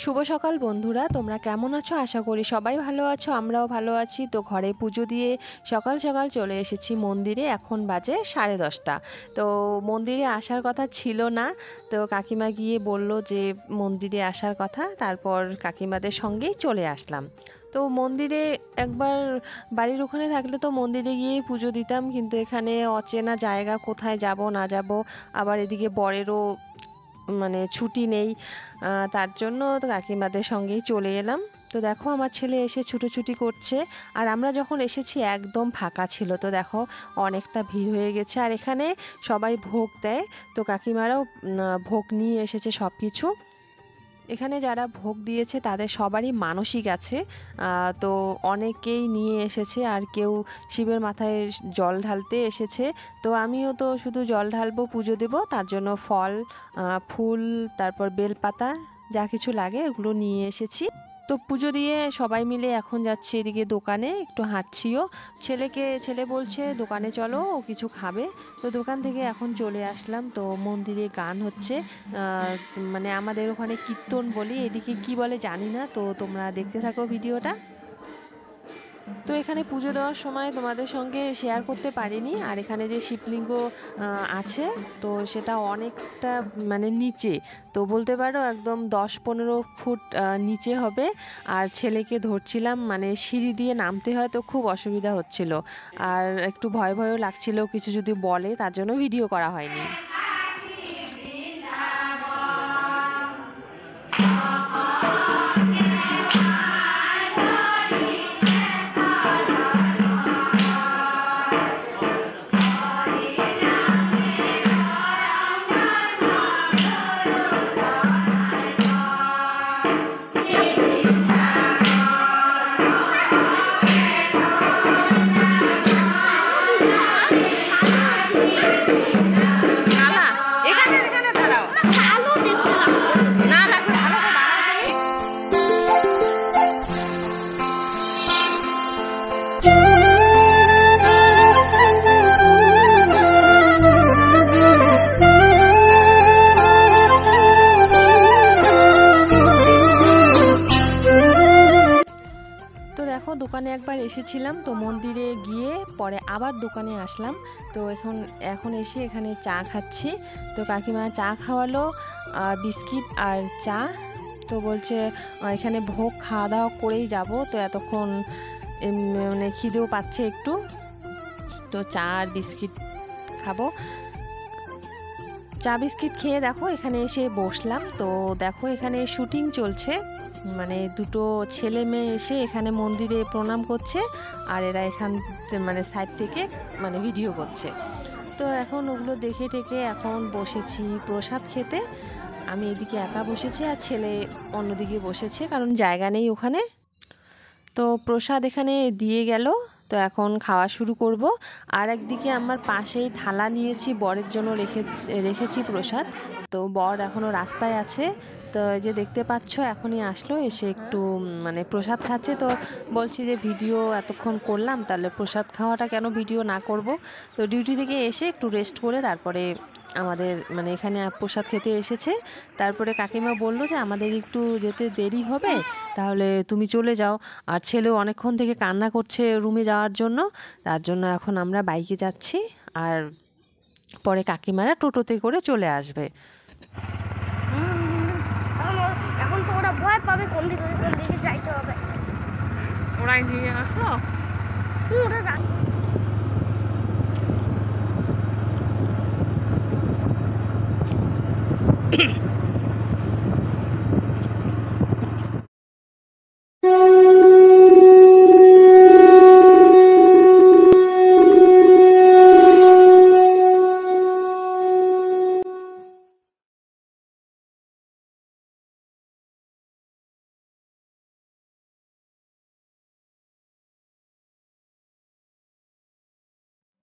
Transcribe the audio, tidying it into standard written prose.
শুভ সকাল বন্ধুরা, তোমরা কেমন আছো? আশা করি সবাই ভালো আছো, আমরাও ভালো আছি। তো ঘরে পুজো দিয়ে সকাল সকাল চলে এসেছি মন্দিরে। এখন বাজে 10:30। তো মন্দিরে আসার কথা ছিল না, তো কাকিমা গিয়ে বলল যে মন্দিরে আসার কথা, তারপর কাকিমাদের সঙ্গেই চলে আসলাম। তো মন্দিরে একবার বাড়ির ওখানে থাকলে তো মন্দিরে গিয়েই পুজো দিতাম, কিন্তু এখানে অচেনা জায়গা, কোথায় যাব না যাব, আবার এদিকে বরেরও ছুটি নেই। তার জন্য তো কাকিমাদের সঙ্গেই চলে এলাম। তো দেখো আমার ছেলে এসে ছুটোছুটি করছে, আর আমরা যখন এসেছি একদম ফাঁকা ছিল। তো দেখো অনেকটা ভিড় হয়ে গেছে, আর এখানে সবাই ভোগ দেয়। তো কাকিমারাও ভোগ নিয়ে এসেছে সব কিছু। এখানে যারা ভোগ দিয়েছে তাদের সবারই মানসিক আছে, তো অনেকেই নিয়ে এসেছে, আর কেউ শিবের মাথায় জল ঢালতে এসেছে। তো আমিও তো শুধু জল ঢালবো, পুজো দেবো, তার জন্য ফল, ফুল, তারপর বেলপাতা, যা কিছু লাগে এগুলো নিয়ে এসেছি। তো পুজো দিয়ে সবাই মিলে এখন যাচ্ছি এদিকে দোকানে, একটু হাঁটছিও। ছেলে বলছে দোকানে চলো, ও কিছু খাবে। তো দোকান থেকে এখন চলে আসলাম। তো মন্দিরে গান হচ্ছে, আমাদের ওখানে কীর্তন বলি, এদিকে কি বলে জানি না। তো তোমরা দেখতে থাকো ভিডিওটা। তো এখানে পুজো দেওয়ার সময় তোমাদের সঙ্গে শেয়ার করতে পারিনি। আর এখানে যে শিবলিঙ্গ আছে, তো সেটা অনেকটা নিচে, তো বলতে পারো একদম 10-15 ফুট নিচে হবে। আর ছেলেকে ধরছিলাম, সিঁড়ি দিয়ে নামতে হয়, তো খুব অসুবিধা হচ্ছিল, আর একটু ভয়ও লাগছিল কিছু যদি বলে, তার জন্য ভিডিও করা হয়নি। তো দেখো দোকানে একবার এসেছিলাম, তো মন্দিরে গিয়ে পরে আবার দোকানে আসলাম। তো এখন এসে এখানে চা খাচ্ছি। তো কাকিমা চা খাওয়ালো, বিস্কিট আর চা। তো বলছে এখানে ভোগ খাওয়া দাওয়া করেই যাব, তো এতক্ষণ খিদেও পাচ্ছে একটু, তো চা আর বিস্কিট খাবো। চা বিস্কিট খেয়ে দেখো এখানে এসে বসলাম। তো দেখো এখানে শুটিং চলছে, দুটো ছেলে মেয়ে এসে এখানে মন্দিরে প্রণাম করছে, আর এরা এখান সাইড থেকে ভিডিও করছে। তো এখন ওগুলো দেখে টেকে এখন বসেছি প্রসাদ খেতে। আমি এদিকে একা বসেছি, আর ছেলে অন্যদিকে বসেছে, কারণ জায়গা নেই ওখানে। তো প্রসাদ এখানে দিয়ে গেল, তো এখন খাওয়া শুরু করব। আর একদিকে আমার পাশেই থালা নিয়েছি, বরের জন্য রেখেছি প্রসাদ। তো বর এখনও রাস্তায় আছে, তো এই যে দেখতে পাচ্ছ এখনই আসলো, এসে একটু প্রসাদ খাচ্ছে। তো বলছি যে ভিডিও এতক্ষণ করলাম, তাহলে প্রসাদ খাওয়াটা কেন ভিডিও না করব। তো ডিউটি থেকে এসে একটু রেস্ট করে তারপরে আমাদের এখানে প্রসাদ খেতে এসেছে। তারপরে কাকিমা বলল যে আমাদের একটু যেতে দেরি হবে, তাহলে তুমি চলে যাও। আর ছেলেও অনেকক্ষণ থেকে কান্না করছে রুমে যাওয়ার জন্য, তার জন্য এখন আমরা বাইকে যাচ্ছি, আর পরে কাকিমারা টোটোতে করে চলে আসবে। এখন তো ওরা ভয় পাবে কোন দিকে যাইতে হবে। ওরাই নিয়ে আসলো। ওরা